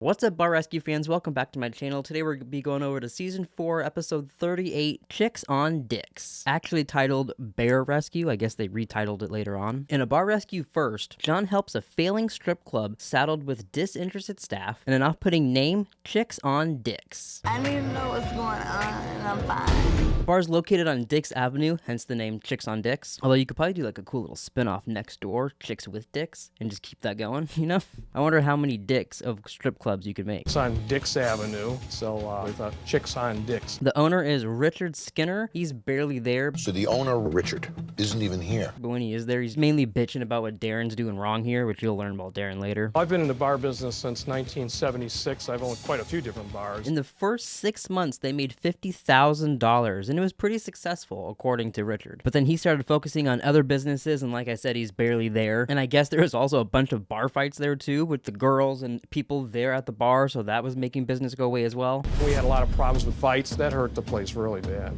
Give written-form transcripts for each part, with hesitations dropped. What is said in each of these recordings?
What's up, Bar Rescue fans? Welcome back to my channel. Today we're going to be going over to Season 4, Episode 38, Chicks on Dicks. Actually titled Bear Rescue. I guess they retitled it later on. In a bar rescue first, Jon helps a failing strip club saddled with disinterested staff and an off-putting name, Chicks on Dicks. I need to know what's going on, and I'm fine. The bar is located on Dicks Avenue, hence the name Chicks on Dicks. Although you could probably do like a cool little spin-off next door, Chicks with Dicks, and just keep that going, you know? I wonder how many dicks of strip clubs you could make. It's on Dix Avenue, so we thought Chicks on Dix. The owner is Richard Skinner. He's barely there. So the owner, Richard, isn't even here. But when he is there, he's mainly bitching about what Darren's doing wrong here, which you'll learn about Darren later. I've been in the bar business since 1976. I've owned quite a few different bars. In the first 6 months, they made $50,000, and it was pretty successful, according to Richard. But then he started focusing on other businesses, and like I said, he's barely there. And I guess there was also a bunch of bar fights there too, with the girls and people there at the bar, so that was making business go away as well. We had a lot of problems with fights. That hurt the place really bad.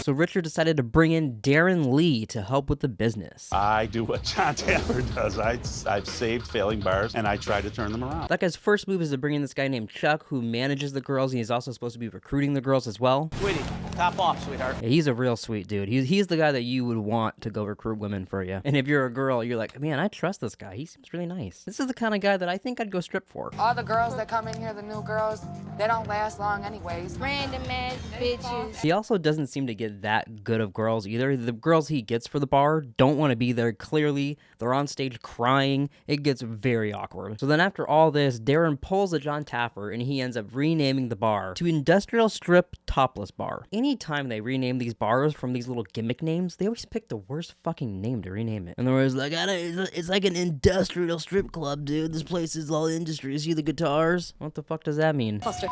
So Richard decided to bring in Darren Lee to help with the business. I do what Jon Taffer does. I've saved failing bars, and I try to turn them around. That guy's first move is to bring in this guy named Chuck, who manages the girls, and he's also supposed to be recruiting the girls as well. Sweetie, top off, sweetheart. Yeah, he's a real sweet dude. He's the guy that you would want to go recruit women for you. And if you're a girl, you're like, man, I trust this guy. He seems really nice. This is the kind of guy that I think I'd go strip for. All the girls that come in here, the new girls, they don't last long anyways. Random ass bitches. He also doesn't seem to get that good of girls either. The girls he gets for the bar don't want to be there. Clearly, they're on stage crying. It gets very awkward. So then after all this, Darren pulls a Jon Taffer and he ends up renaming the bar to Industrial Strip Topless Bar. Anytime they rename these bars from these little gimmick names, they always pick the worst fucking name to rename it. And they're always like, it's like an industrial strip club, dude. This place is all industry. You see the guitars? What the fuck does that mean? Cluster,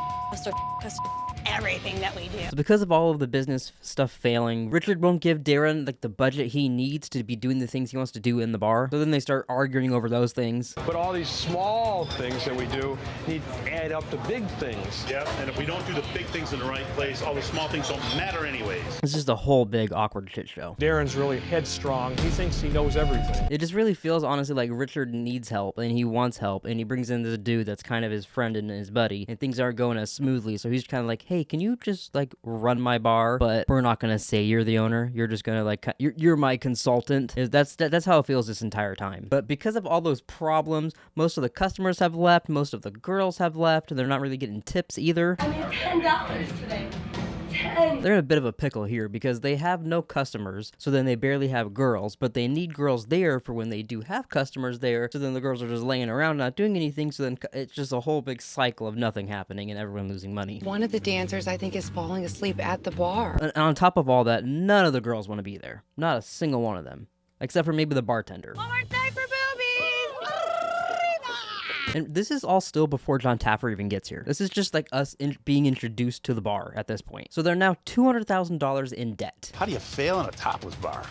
everything that we do. So because of all of the business stuff failing, Richard won't give Darren like the budget he needs to be doing the things he wants to do in the bar. So then they start arguing over those things. But all these small things that we do need to add up to big things. Yeah, and if we don't do the big things in the right place, all the small things don't matter anyways. It's just a whole big awkward shit show. Darren's really headstrong. He thinks he knows everything. It just really feels honestly like Richard needs help and he wants help, and he brings in this dude that's kind of his friend and his buddy, and things aren't going as smoothly. So he's kind of like, hey, can you just like run my bar? But we're not gonna say you're the owner. You're just gonna like you're my consultant. That's how it feels this entire time. But because of all those problems, most of the customers have left, most of the girls have left, and they're not really getting tips either. I need $10 today. They're in a bit of a pickle here because they have no customers, so then they barely have girls, but they need girls there for when they do have customers there, so then the girls are just laying around not doing anything, so then it's just a whole big cycle of nothing happening and everyone losing money. One of the dancers, I think, is falling asleep at the bar. And on top of all that, none of the girls want to be there. Not a single one of them. Except for maybe the bartender. One more time for boobies. And this is all still before Jon Taffer even gets here. This is just like us being introduced to the bar at this point. So they're now $200,000 in debt. How do you fail in a topless bar?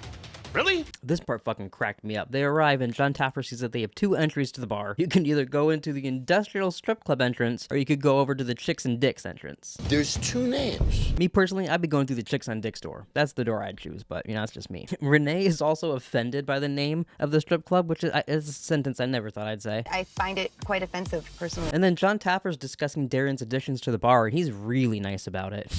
Really? This part fucking cracked me up. They arrive and Jon Taffer sees that they have two entries to the bar. You can either go into the industrial strip club entrance, or you could go over to the Chicks and Dicks entrance. There's two names. Me personally, I'd be going through the Chicks on Dicks door. That's the door I'd choose, but you know, it's just me. Renee is also offended by the name of the strip club, which is a sentence I never thought I'd say. I find it quite offensive, personally. And then Jon Taffer's discussing Darren's additions to the bar, and he's really nice about it.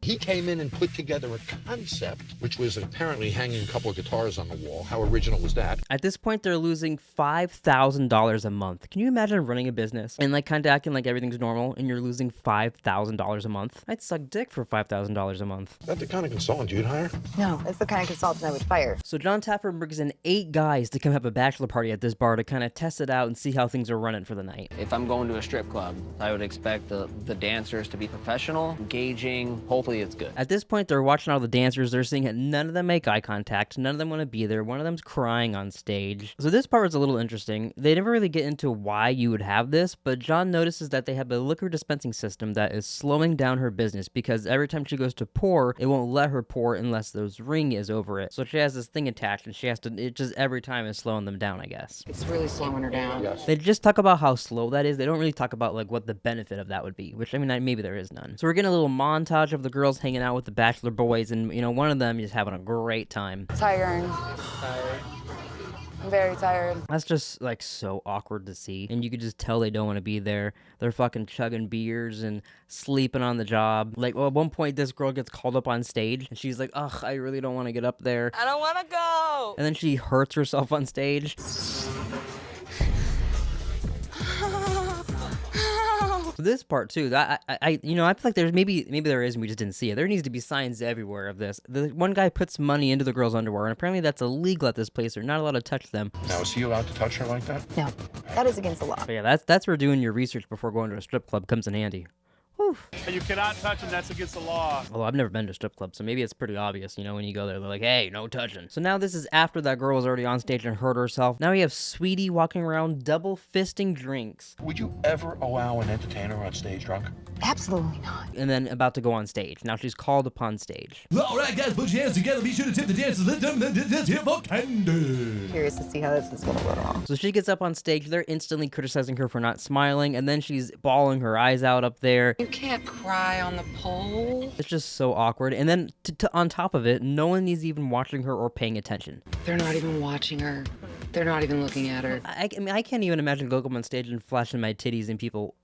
He came in and put together a concept, which was apparently hanging a couple of guitars on the wall. How original was that? At this point, they're losing $5,000 a month. Can you imagine running a business and like kind of acting like everything's normal and you're losing $5,000 a month? I'd suck dick for $5,000 a month. Is that the kind of consultant you'd hire? No, that's the kind of consultant I would fire. So Jon Taffer brings in 8 guys to come have a bachelor party at this bar to kind of test it out and see how things are running for the night. If I'm going to a strip club, I would expect the dancers to be professional, engaging. Hopefully it's good. At this point, they're watching all the dancers. They're seeing that none of them make eye contact. None of them want to be there. One of them's crying on stage. So this part was a little interesting. They never really get into why you would have this, but Jon notices that they have a liquor dispensing system that is slowing down her business because every time she goes to pour, it won't let her pour unless those ring is over it. So she has this thing attached and she has to, it just every time is slowing them down, I guess. It's really slowing her down. Yes. They just talk about how slow that is. They don't really talk about like what the benefit of that would be, which I mean, maybe there is none. So we're getting a little montage of the girls hanging out with the bachelor boys, and you know, one of them is having a great time. Tiring. I'm very tired. That's just like so awkward to see, and you could just tell they don't want to be there. They're fucking chugging beers and sleeping on the job. Like, well, at one point this girl gets called up on stage and she's like, ugh, I really don't want to get up there. I don't want to go. And then she hurts herself on stage. So this part too, that I feel like there's maybe there is and we just didn't see it. There needs to be signs everywhere of this. The one guy puts money into the girl's underwear, and apparently that's illegal at this place. They're not allowed to touch them. Now, is he allowed to touch her like that? No, that is against the law. But yeah, that's where doing your research before going to a strip club comes in handy. Whew. You cannot touch them. That's against the law. Well, I've never been to a strip club, so maybe it's pretty obvious, when you go there, they're like, hey, no touching. So now this is after that girl was already on stage and hurt herself. Now we have Sweetie walking around double fisting drinks. Would you ever allow an entertainer on stage drunk? Absolutely not. And then about to go on stage. Now she's called upon stage. All right, guys, put your hands together. Be sure to tip the dancers. Let them hear for candy. Curious to see how this is going to go wrong. So she gets up on stage. They're instantly criticizing her for not smiling, and then she's bawling her eyes out up there. You can't cry on the pole. It's just so awkward. And then on top of it, no one is even watching her or paying attention. They're not even watching her. They're not even looking at her. I mean, I can't even imagine going up on stage and flashing my titties and people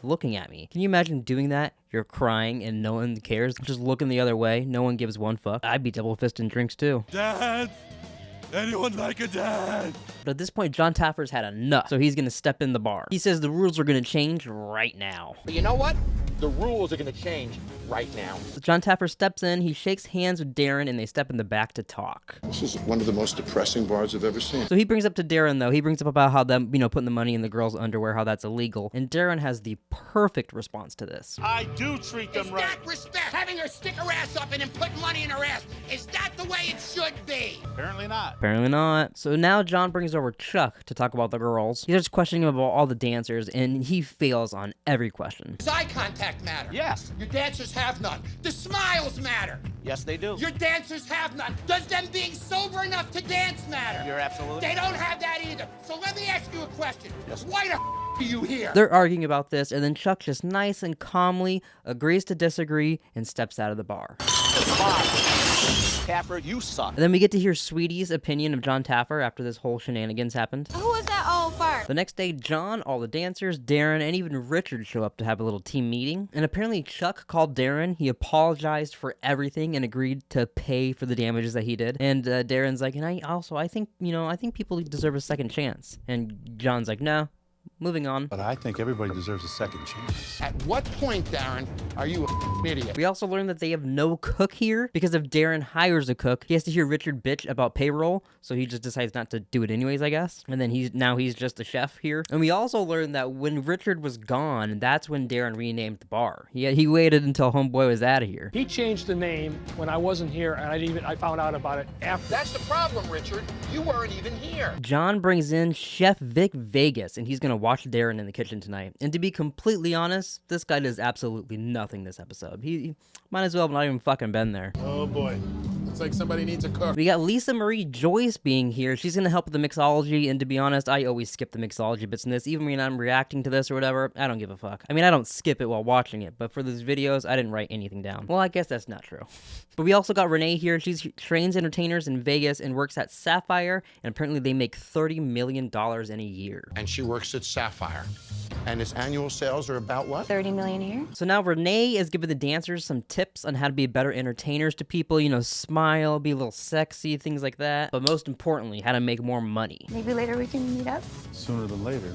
looking at me. Can you imagine doing that? You're crying and no one cares. Just looking the other way. No one gives one fuck. I'd be double fisting drinks too. Dance. Anyone like a dance? But at this point, Jon Taffer's had enough, so he's gonna step in the bar. He says the rules are gonna change right now. But you know what? The rules are going to change right now. So Jon Taffer steps in, he shakes hands with Darren, and they step in the back to talk. This is one of the most depressing bars I've ever seen. So he brings up to Darren, though, he brings up about how them, putting the money in the girl's underwear, how that's illegal. And Darren has the perfect response to this. I do treat them right. Is that respect? Having her stick her ass up and then put money in her ass, is that the way it should be? Apparently not. Apparently not. So now John brings over Chuck to talk about the girls. He starts questioning him about all the dancers, and he fails on every question. Does eye contact matter? Yes. Your dancers have none. The smiles matter. Yes, they do. Your dancers have none. Does them being sober enough to dance matter? You're absolutely. They don't have that either. So let me ask you a question. Yes. Why the are you here? They're arguing about this, and then Chuck just nice and calmly agrees to disagree and steps out of the bar. Taffer, you suck. And then we get to hear Sweetie's opinion of Jon Taffer after this whole shenanigans happened. Who was that all for? The next day, John, all the dancers, Darren, and even Richard show up to have a little team meeting. And apparently Chuck called Darren. He apologized for everything and agreed to pay for the damages that he did. And Darren's like, and I think people deserve a second chance. And John's like, no. Moving on. But I think everybody deserves a second chance. At what point, Darren, are you an idiot? We also learned that they have no cook here because if Darren hires a cook, he has to hear Richard bitch about payroll, so he just decides not to do it anyways, I guess. And then he's just a chef here. And we also learned that when Richard was gone, that's when Darren renamed the bar. He waited until homeboy was out of here. He changed the name when I wasn't here, and I found out about it after. That's the problem, Richard. You weren't even here. John brings in Chef Vic Vegas, and he's gonna watch Darren in the kitchen tonight. And to be completely honest, this guy does absolutely nothing this episode. He might as well have not even fucking been there. Oh boy. It's like somebody needs a cook. We got Lisa Marie Joyce being here. She's gonna help with the mixology, and to be honest, I always skip the mixology bits in this. Even when I'm reacting to this or whatever, I don't give a fuck. I mean, I don't skip it while watching it, but for these videos, I didn't write anything down. Well, I guess that's not true. But we also got Renee here. She trains entertainers in Vegas and works at Sapphire, and apparently they make $30 million in a year. And she works at Sapphire. And its annual sales are about what? 30 million a year? So now Renee is giving the dancers some tips on how to be better entertainers to people, smile, be a little sexy, things like that. But most importantly, how to make more money. Maybe later we can meet up? Sooner than later.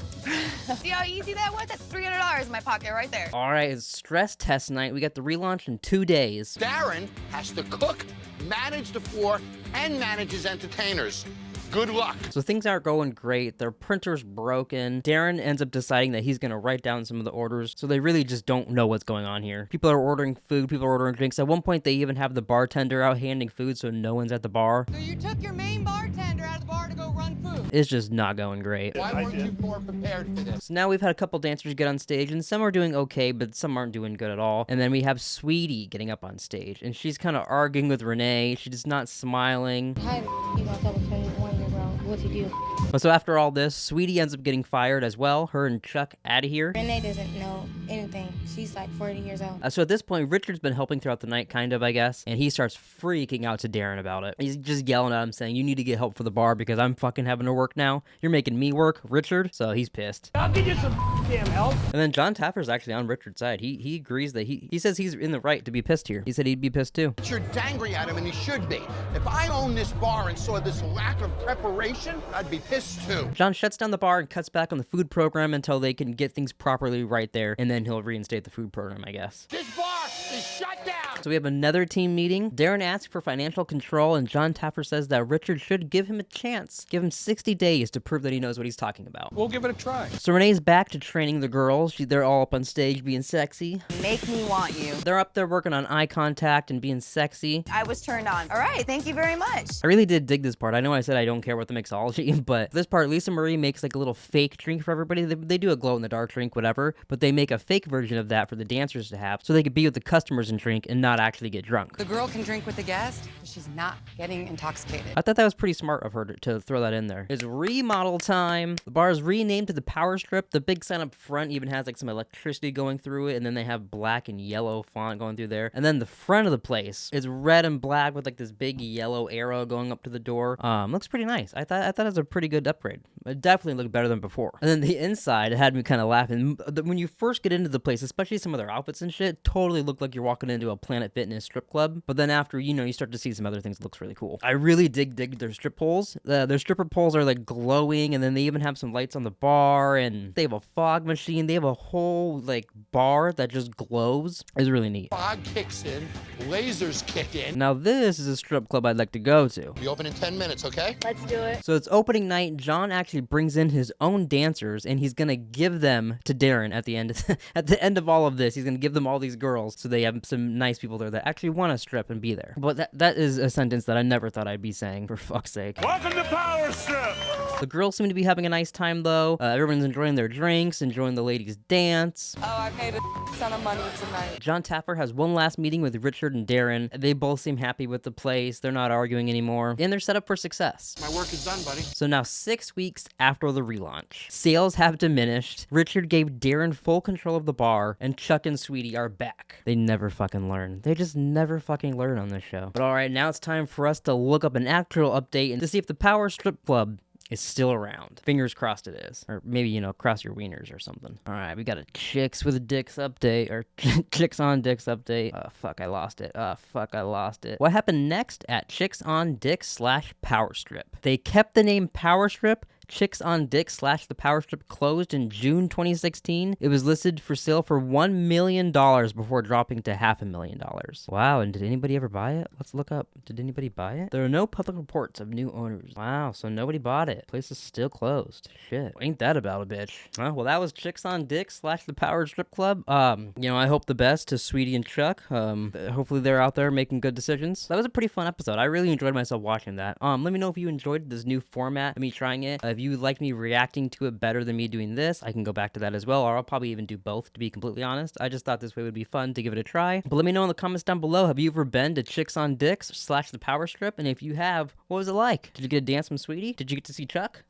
See how easy that was? That's $300 in my pocket right there. All right, it's stress test night. We got the relaunch in 2 days. Darren has to cook, manage the floor, and manage his entertainers. Good luck. So things aren't going great. Their printer's broken. Darren ends up deciding that he's going to write down some of the orders. So they really just don't know what's going on here. People are ordering food. People are ordering drinks. At one point, they even have the bartender out handing food so no one's at the bar. So you took your main bartender out of the bar to go run food. It's just not going great. Why weren't you more prepared for this? So now we've had a couple dancers get on stage, and some are doing okay, but some aren't doing good at all. And then we have Sweetie getting up on stage, and she's kind of arguing with Renee. She's just not smiling. Hi, you know, double one year, bro. what to do. But so after all this, Sweetie ends up getting fired as well. Her and Chuck out of here. Renee doesn't know anything. She's like 40 years old. So at this point, Richard's been helping throughout the night, kind of, I guess, and he starts freaking out to Darren about it. He's just yelling at him, saying, "You need to get help for the bar because I'm fucking having to work now. You're making me work, Richard." So he's pissed. I'll give you some damn help. And then Jon Taffer's actually on Richard's side. He agrees that he says he's in the right to be pissed here. He said he'd be pissed too. Richard's angry at him, and he should be. If I owned this bar and saw this lack of preparation, I'd be pissed too. Jon shuts down the bar and cuts back on the food program until they can get things properly right there, and then he'll reinstate the food program, I guess. This bar is shut down. So we have another team meeting. Darren asks for financial control, and Jon Taffer says that Richard should give him a chance. Give him 60 days to prove that he knows what he's talking about. We'll give it a try. So Renee's back to training the girls. They're all up on stage being sexy. Make me want you. They're up there working on eye contact and being sexy. I was turned on. All right, thank you very much. I really did dig this part. I know I said I don't care about the mixology, but this part, Lisa Marie makes like a little fake drink for everybody. They do a glow-in-the-dark drink, whatever, but they make a fake version of that for the dancers to have so they could be with the customers and drink and not actually get drunk. The girl can drink with the guest, but she's not getting intoxicated. I thought that was pretty smart of her to throw that in there. It's remodel time. The bar is renamed to the Power Strip. The big sign up front even has like some electricity going through it, and then they have black and yellow font going through there. And then the front of the place is red and black with like this big yellow arrow going up to the door. Looks pretty nice. I thought it was a pretty good upgrade. It definitely looked better than before. And then the inside had me kind of laughing. When you first get into the place, especially some of their outfits and shit, totally looked like you're walking into a Planet Fitness strip club. But then after, you start to see some other things that looks really cool. I really dig their strip poles. Their stripper poles are like glowing, and then they even have some lights on the bar, and they have a fog machine. They have a whole like bar that just glows. It's really neat. Fog kicks in, lasers kick in. Now this is a strip club I'd like to go to. We open in 10 minutes, okay? Let's do it. So it's opening night. Jon actually brings in his own dancers, and he's gonna give them to Darren at the end. At the end of all of this, he's gonna give them all these girls, so they have some nice people there that actually want to strip and be there. But that is a sentence that I never thought I'd be saying, for fuck's sake. Welcome to Power Strip! The girls seem to be having a nice time, though. Everyone's enjoying their drinks, enjoying the ladies' dance. Oh, I paid a ton of money tonight. Jon Taffer has one last meeting with Richard and Darren. They both seem happy with the place. They're not arguing anymore, and they're set up for success. My work is done, buddy. So now 6 weeks after the relaunch, sales have diminished. Richard gave Darren full control of the bar, and Chuck and Sweetie are back. They never fucking learn. They just never fucking learn on this show. But alright, now it's time for us to look up an actual update and to see if the Power Strip Club is still around. Fingers crossed it is. Or maybe, cross your wieners or something. Alright, we got a Chicks with Dicks update, or Chicks on Dicks update. Fuck, I lost it. What happened next at Chicks on Dicks / Power Strip? They kept the name Power Strip. Chicks on Dicks / the Power Strip closed in June 2016. It was listed for sale for $1 million before dropping to $500,000. Wow, and did anybody ever buy it? Let's look up. Did anybody buy it? There are no public reports of new owners. Wow, so nobody bought it. Place is still closed. Shit. Ain't that about a bitch? Well, that was Chicks on Dicks / the Power Strip Club. I hope the best to Sweetie and Chuck. Hopefully they're out there making good decisions. That was a pretty fun episode. I really enjoyed myself watching that. Let me know if you enjoyed this new format of me trying it. If you like me reacting to it better than me doing this, I can go back to that as well, or I'll probably even do both, to be completely honest. I just thought this way would be fun to give it a try. But let me know in the comments down below, have you ever been to Chicks on Dicks / the Power Strip? And if you have, what was it like? Did you get to dance with Sweetie? Did you get to see Chuck?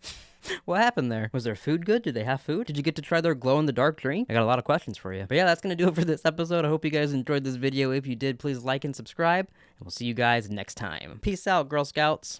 What happened there? Was their food good? Did they have food? Did you get to try their glow-in-the-dark drink? I got a lot of questions for you. But yeah, that's going to do it for this episode. I hope you guys enjoyed this video. If you did, please like and subscribe, and we'll see you guys next time. Peace out, Girl Scouts.